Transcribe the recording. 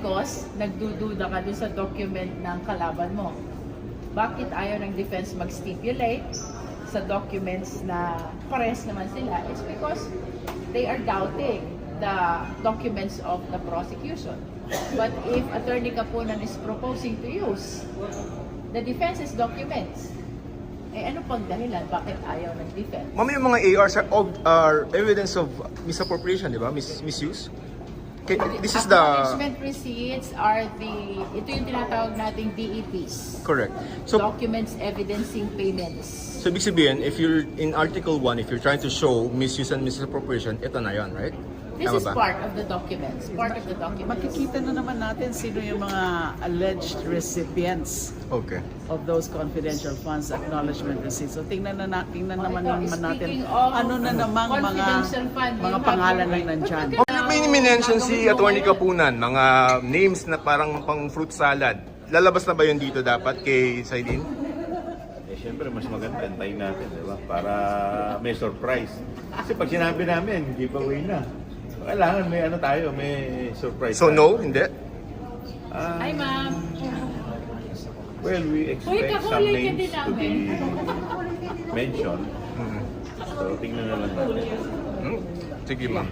because nagdududa ka dun sa document ng kalaban mo. Bakit ayaw ng defense mag-stipulate sa documents na pares naman sila? It's because they are doubting the documents of the prosecution. But if Attorney Kapunan is proposing to use the defense's documents, ano pang dahilan bakit ayaw ng defense? Ma'am, yung mga ARs are evidence of misappropriation, di ba? Misuse? Okay, this is the... Acknowledgement receipts are ito yung tinatawag nating DEPs. Correct. So, Documents evidencing payments. so ibig sabihin, if you're in Article 1, if you're trying to show misuse and misappropriation, ito na yun, right? This Tama is ba? part of the documents. Part of the documents. Makikita na naman natin sino yung mga alleged recipients Okay. of those confidential funds acknowledgement receipts. So tingnan naman natin Speaking of ano na namang confidential fund, mga you pangalan have- na nandyan. May minention si Attorney Kapunan, mga names na parang pang fruit salad. Lalabas na ba yun dito dapat kay Saidin? Siyempre, mas maganda, antayin natin, di ba? Para may surprise. Kasi pag sinabi namin, giveaway na. Kailangan may may surprise. So no, hindi? Hi, ma'am. Well, we Uy, expect some kakulay ka names din to be namin. mentioned. So, tingnan na lang natin. Sige ma'am.